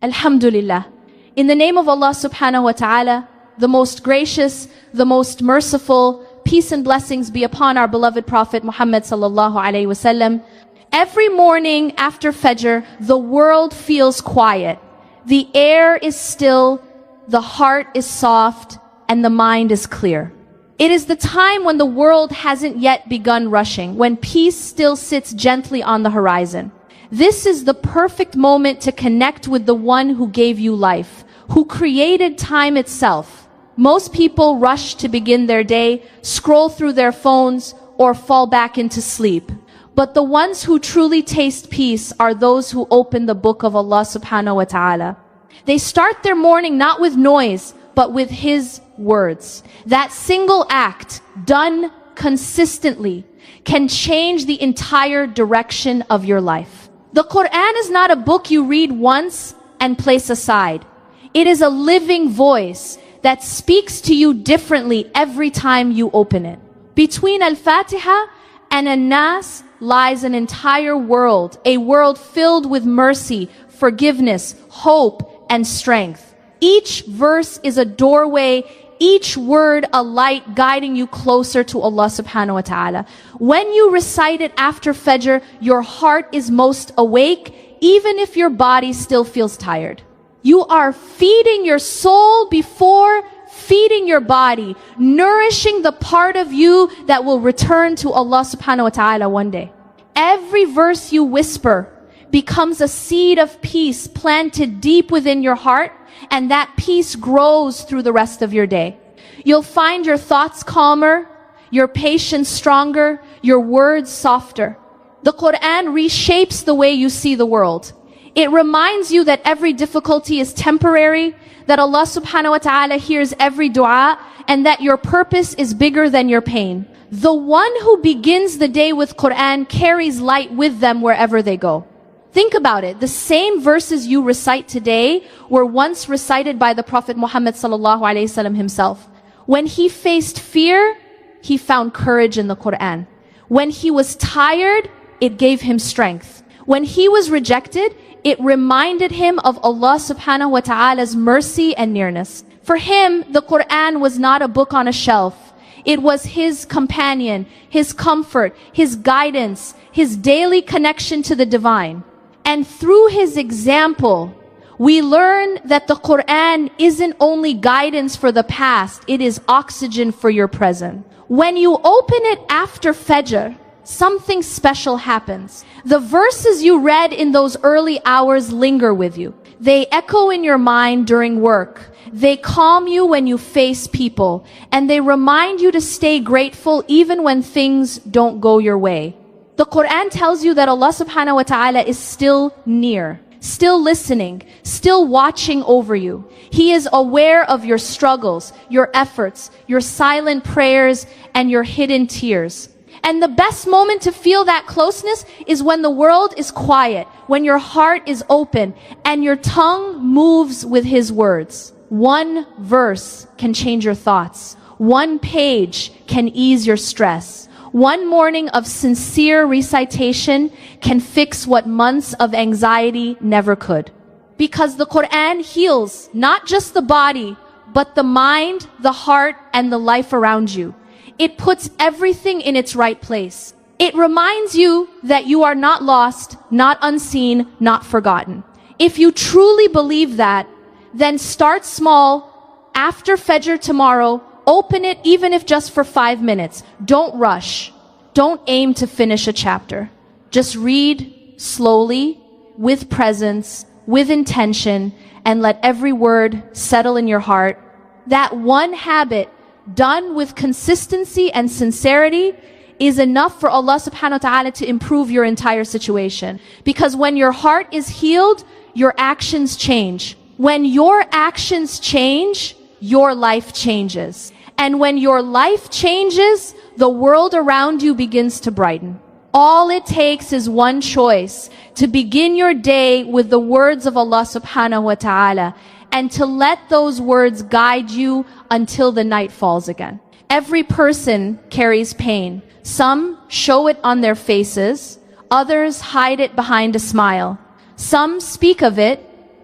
Alhamdulillah. In the name of Allah subhanahu wa ta'ala, the most gracious, the most merciful, peace and blessings be upon our beloved Prophet Muhammad sallallahu alaihi wasallam. Every morning after Fajr, the world feels quiet. The air is still, the heart is soft, and the mind is clear. It is the time when the world hasn't yet begun rushing, when peace still sits gently on the horizon. This is the perfect moment to connect with the one who gave you life, who created time itself. Most people rush to begin their day, scroll through their phones, or fall back into sleep. But the ones who truly taste peace are those who open the book of Allah subhanahu wa ta'ala. They start their morning not with noise, but with His words. That single act, done consistently, can change the entire direction of your life. The Quran is not a book you read once and place aside. It is a living voice that speaks to you differently every time you open it. Between Al-Fatiha and An-Nas lies an entire world, a world filled with mercy, forgiveness, hope, and strength. Each verse is a doorway, each word a light guiding you closer to Allah subhanahu wa ta'ala. When you recite it after Fajr, your heart is most awake, even if your body still feels tired. You are feeding your soul before feeding your body, nourishing the part of you that will return to Allah subhanahu wa ta'ala one day. Every verse you whisper becomes a seed of peace planted deep within your heart, and that peace grows through the rest of your day. You'll find your thoughts calmer, your patience stronger, your words softer. The Quran reshapes the way you see the world. It reminds you that every difficulty is temporary, that Allah subhanahu wa ta'ala hears every dua, and that your purpose is bigger than your pain. The one who begins the day with Quran carries light with them wherever they go. Think about it. The same verses you recite today were once recited by the Prophet Muhammad sallallahu alaihi wasallam himself. When he faced fear, he found courage in the Quran. When he was tired, it gave him strength. When he was rejected, it reminded him of Allah subhanahu wa ta'ala's mercy and nearness. For him, the Quran was not a book on a shelf. It was his companion, his comfort, his guidance, his daily connection to the divine. And through his example, we learn that the Quran isn't only guidance for the past, it is oxygen for your present. When you open it after Fajr, something special happens. The verses you read in those early hours linger with you. They echo in your mind during work. They calm you when you face people. And they remind you to stay grateful even when things don't go your way. The Quran tells you that Allah subhanahu wa ta'ala is still near, still listening, still watching over you. He is aware of your struggles, your efforts, your silent prayers, and your hidden tears. And the best moment to feel that closeness is when the world is quiet, when your heart is open, and your tongue moves with His words. One verse can change your thoughts. One page can ease your stress. One morning of sincere recitation can fix what months of anxiety never could. Because the Quran heals not just the body, but the mind, the heart, and the life around you. It puts everything in its right place. It reminds you that you are not lost, not unseen, not forgotten. If you truly believe that, then start small. After Fajr tomorrow, open it even if just for 5 minutes. Don't rush. Don't aim to finish a chapter. Just read slowly, with presence, with intention, and let every word settle in your heart. That one habit, done with consistency and sincerity, is enough for Allah subhanahu wa ta'ala to improve your entire situation. Because when your heart is healed, your actions change. When your actions change, your life changes. And when your life changes, the world around you begins to brighten. All it takes is one choice, to begin your day with the words of Allah subhanahu wa ta'ala, and to let those words guide you until the night falls again. Every person carries pain. Some show it on their faces, others hide it behind a smile. Some speak of it,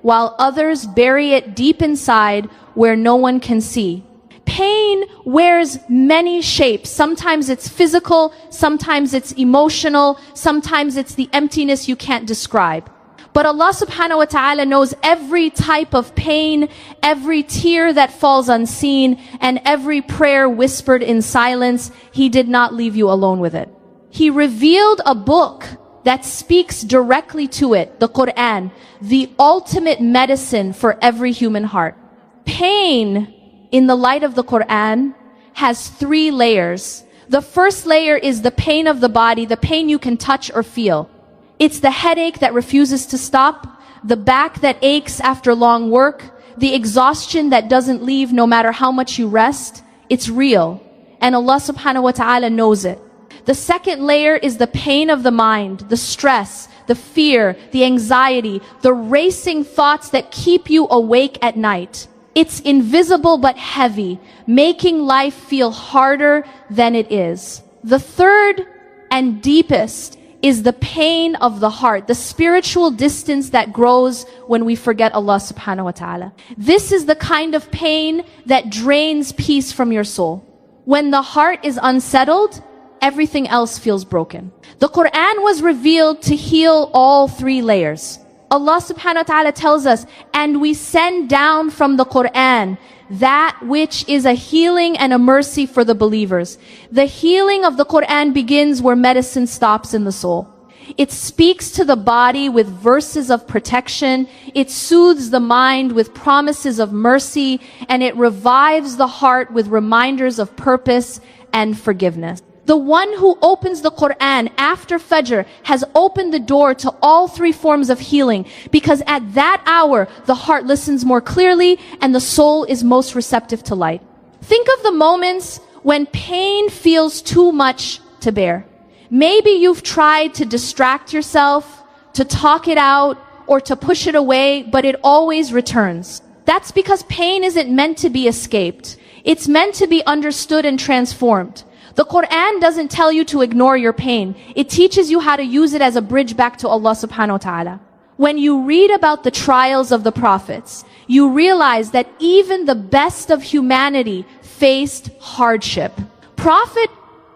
while others bury it deep inside where no one can see. Pain wears many shapes. Sometimes it's physical, sometimes it's emotional, sometimes it's the emptiness you can't describe. But Allah subhanahu wa ta'ala knows every type of pain, every tear that falls unseen, and every prayer whispered in silence. He did not leave you alone with it. He revealed a book that speaks directly to it, the Quran, the ultimate medicine for every human heart. Pain, in the light of the Quran, has 3 layers. The first layer is the pain of the body, the pain you can touch or feel. It's the headache that refuses to stop, the back that aches after long work, the exhaustion that doesn't leave no matter how much you rest. It's real, and Allah subhanahu wa ta'ala knows it. The second layer is the pain of the mind, the stress, the fear, the anxiety, the racing thoughts that keep you awake at night. It's invisible but heavy, making life feel harder than it is. The third and deepest is the pain of the heart, the spiritual distance that grows when we forget Allah subhanahu wa ta'ala. This is the kind of pain that drains peace from your soul. When the heart is unsettled, everything else feels broken. The Quran was revealed to heal all 3 layers. Allah subhanahu wa ta'ala tells us, and we send down from the Quran that which is a healing and a mercy for the believers. The healing of the Quran begins where medicine stops in the soul. It speaks to the body with verses of protection. It soothes the mind with promises of mercy, and it revives the heart with reminders of purpose and forgiveness. The one who opens the Quran after Fajr has opened the door to all 3 forms of healing, because at that hour, the heart listens more clearly and the soul is most receptive to light. Think of the moments when pain feels too much to bear. Maybe you've tried to distract yourself, to talk it out, or to push it away, but it always returns. That's because pain isn't meant to be escaped. It's meant to be understood and transformed. The Quran doesn't tell you to ignore your pain. It teaches you how to use it as a bridge back to Allah subhanahu wa ta'ala. When you read about the trials of the prophets, you realize that even the best of humanity faced hardship. Prophet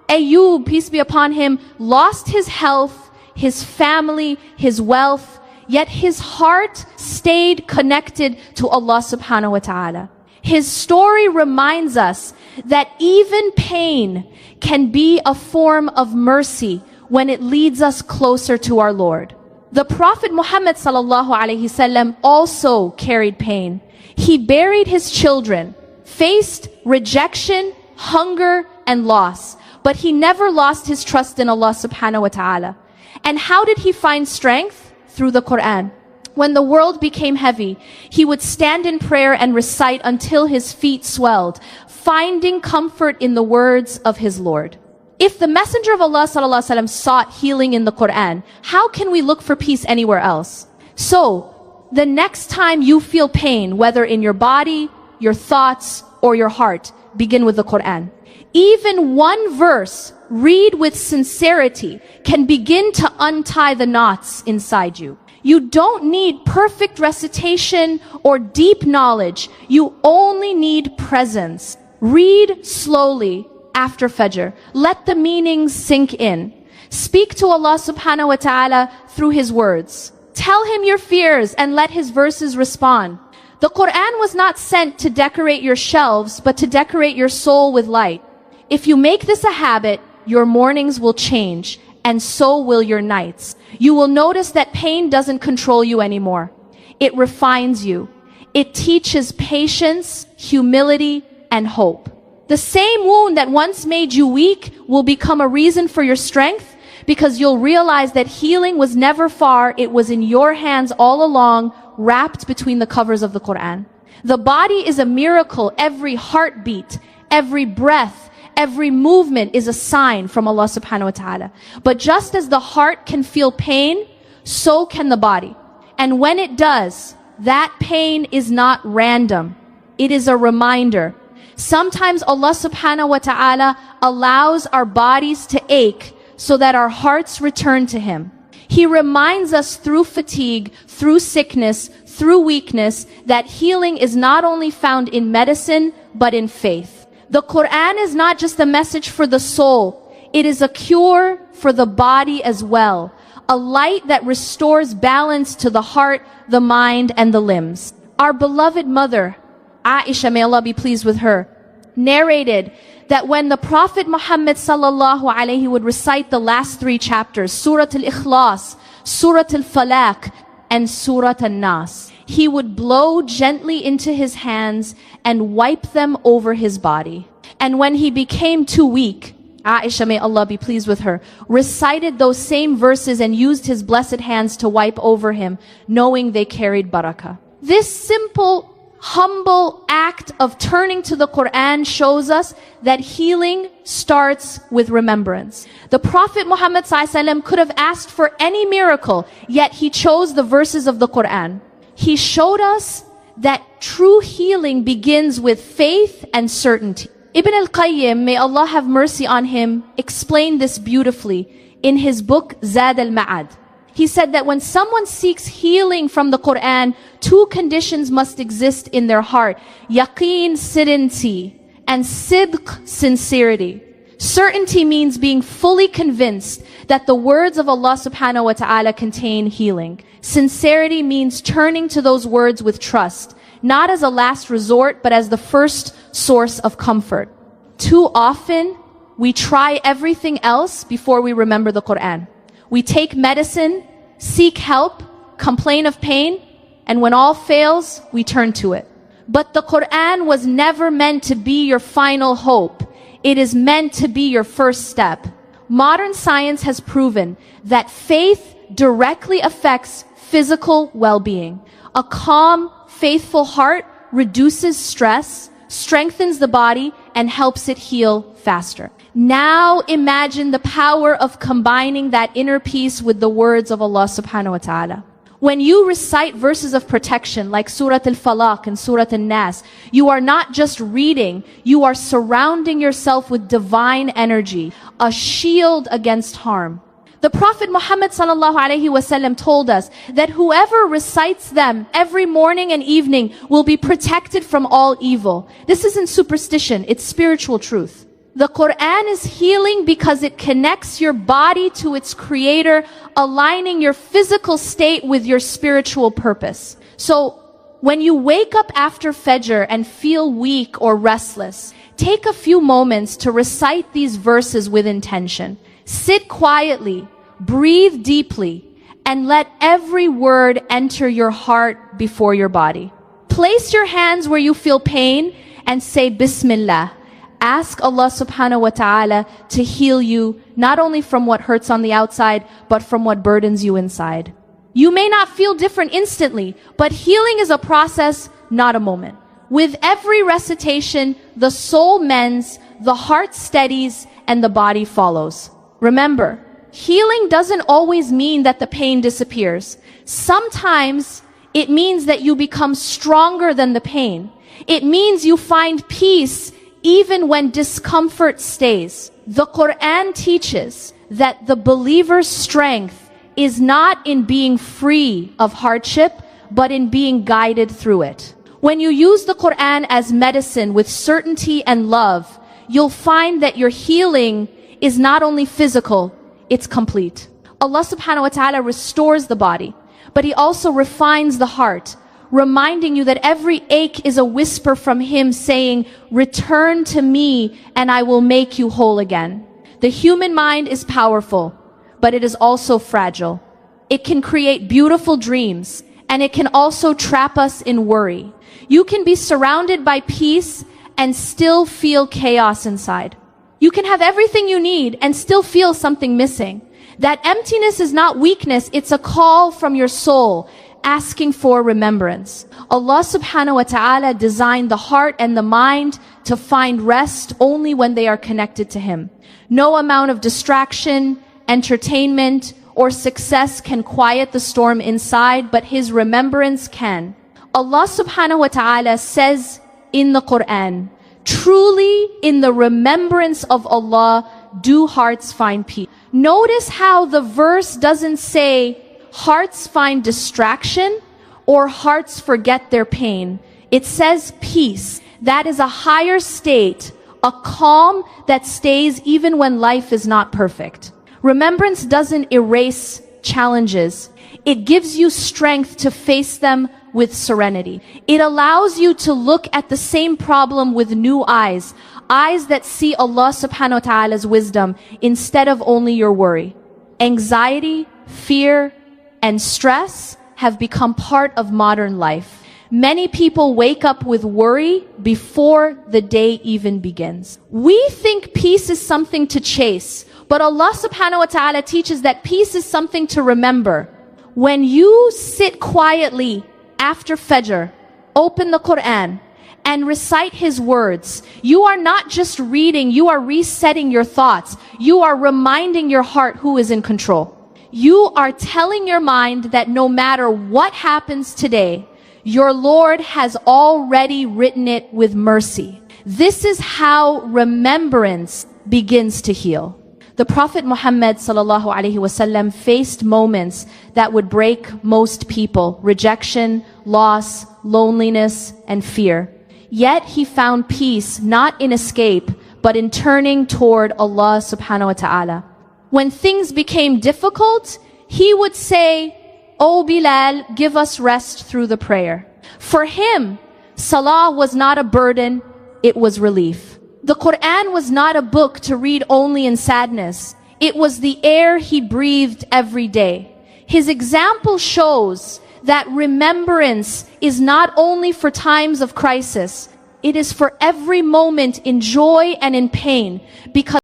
Ayub, peace be upon him, lost his health, his family, his wealth, yet his heart stayed connected to Allah subhanahu wa ta'ala. His story reminds us that even pain can be a form of mercy when it leads us closer to our Lord. The Prophet Muhammad sallallahu alaihi wasallam also carried pain. He buried his children, faced rejection, hunger, and loss, but he never lost his trust in Allah subhanahu wa ta'ala. And how did he find strength? Through the Quran. When the world became heavy, he would stand in prayer and recite until his feet swelled, finding comfort in the words of his Lord. If the Messenger of Allah sallallahu alaihi wasallam sought healing in the Quran, how can we look for peace anywhere else? So, the next time you feel pain, whether in your body, your thoughts, or your heart, begin with the Quran. Even one verse, read with sincerity, can begin to untie the knots inside you. You don't need perfect recitation or deep knowledge. You only need presence. Read slowly after Fajr. Let the meanings sink in. Speak to Allah subhanahu wa ta'ala through His words. Tell Him your fears and let His verses respond. The Quran was not sent to decorate your shelves, but to decorate your soul with light. If you make this a habit, your mornings will change, and so will your nights. You will notice that pain doesn't control you anymore. It refines you. It teaches patience, humility, and hope. The same wound that once made you weak will become a reason for your strength, because you'll realize that healing was never far. It was in your hands all along, wrapped between the covers of the Quran. The body is a miracle. Every heartbeat, every breath, every movement is a sign from Allah subhanahu wa ta'ala. But just as the heart can feel pain, so can the body. And when it does, that pain is not random. It is a reminder. Sometimes Allah subhanahu wa ta'ala allows our bodies to ache so that our hearts return to Him. He reminds us through fatigue, through sickness, through weakness, that healing is not only found in medicine, but in faith. The Quran is not just a message for the soul. It is a cure for the body as well. A light that restores balance to the heart, the mind, and the limbs. Our beloved mother, Aisha, may Allah be pleased with her, narrated that when the Prophet Muhammad sallallahu alaihi would recite the last 3 chapters, Surah Al-Ikhlas, Surah Al-Falaq, and Surah Al-Nas, he would blow gently into his hands and wipe them over his body. And when he became too weak, Aisha, may Allah be pleased with her, recited those same verses and used his blessed hands to wipe over him, knowing they carried barakah. This simple, humble act of turning to the Quran shows us that healing starts with remembrance. The Prophet Muhammad ﷺ could have asked for any miracle, yet he chose the verses of the Quran. He showed us that true healing begins with faith and certainty. Ibn al-Qayyim, may Allah have mercy on him, explained this beautifully in his book Zad al-Ma'ad. He said that when someone seeks healing from the Quran, 2 conditions must exist in their heart. Yaqeen, certainty, and sidq, sincerity. Certainty means being fully convinced that the words of Allah subhanahu wa ta'ala contain healing. Sincerity means turning to those words with trust, not as a last resort, but as the first source of comfort. Too often, we try everything else before we remember the Quran. We take medicine, seek help, complain of pain, and when all fails, we turn to it. But the Quran was never meant to be your final hope. It is meant to be your first step. Modern science has proven that faith directly affects physical well-being. A calm, faithful heart reduces stress, strengthens the body, and helps it heal faster. Now imagine the power of combining that inner peace with the words of Allah subhanahu wa ta'ala. When you recite verses of protection like Surah Al-Falaq and Surah Al-Nas, you are not just reading, you are surrounding yourself with divine energy, a shield against harm. The Prophet Muhammad sallallahu alaihi wasallam told us that whoever recites them every morning and evening will be protected from all evil. This isn't superstition, it's spiritual truth. The Quran is healing because it connects your body to its creator, aligning your physical state with your spiritual purpose. So, when you wake up after Fajr and feel weak or restless, take a few moments to recite these verses with intention. Sit quietly, breathe deeply, and let every word enter your heart before your body. Place your hands where you feel pain and say Bismillah. Ask Allah subhanahu wa ta'ala to heal you, not only from what hurts on the outside, but from what burdens you inside. You may not feel different instantly, but healing is a process, not a moment. With every recitation, the soul mends, the heart steadies, and the body follows. Remember, healing doesn't always mean that the pain disappears. Sometimes it means that you become stronger than the pain. It means you find peace even when discomfort stays. The Quran teaches that the believer's strength is not in being free of hardship, but in being guided through it. When you use the Quran as medicine with certainty and love, you'll find that your healing is not only physical, it's complete. Allah subhanahu wa ta'ala restores the body, but He also refines the heart, reminding you that every ache is a whisper from Him saying, return to me and I will make you whole again. The human mind is powerful, but it is also fragile. It can create beautiful dreams, and it can also trap us in worry. You can be surrounded by peace and still feel chaos inside. You can have everything you need and still feel something missing. That emptiness is not weakness, it's a call from your soul, asking for remembrance. Allah subhanahu wa ta'ala designed the heart and the mind to find rest only when they are connected to Him. No amount of distraction, entertainment, or success can quiet the storm inside, but His remembrance can. Allah subhanahu wa ta'ala says in the Quran, truly in the remembrance of Allah do hearts find peace. Notice how the verse doesn't say hearts find distraction or hearts forget their pain. It says peace. That is a higher state, a calm that stays even when life is not perfect. Remembrance doesn't erase challenges. It gives you strength to face them with serenity. It allows you to look at the same problem with new eyes, eyes that see Allah subhanahu wa ta'ala's wisdom instead of only your worry. Anxiety, fear, and stress have become part of modern life. Many people wake up with worry before the day even begins. We think peace is something to chase, but Allah subhanahu wa ta'ala teaches that peace is something to remember. When you sit quietly after Fajr, open the Quran, and recite His words, you are not just reading, you are resetting your thoughts. You are reminding your heart who is in control. You are telling your mind that no matter what happens today, your Lord has already written it with mercy. This is how remembrance begins to heal. The Prophet Muhammad sallallahu alaihi wasallam faced moments that would break most people: rejection, loss, loneliness, and fear. Yet he found peace not in escape, but in turning toward Allah subhanahu wa ta'ala. When things became difficult, he would say, "O Bilal, give us rest through the prayer." For him, salah was not a burden, it was relief. The Quran was not a book to read only in sadness. It was the air he breathed every day. His example shows that remembrance is not only for times of crisis, it is for every moment in joy and in pain, because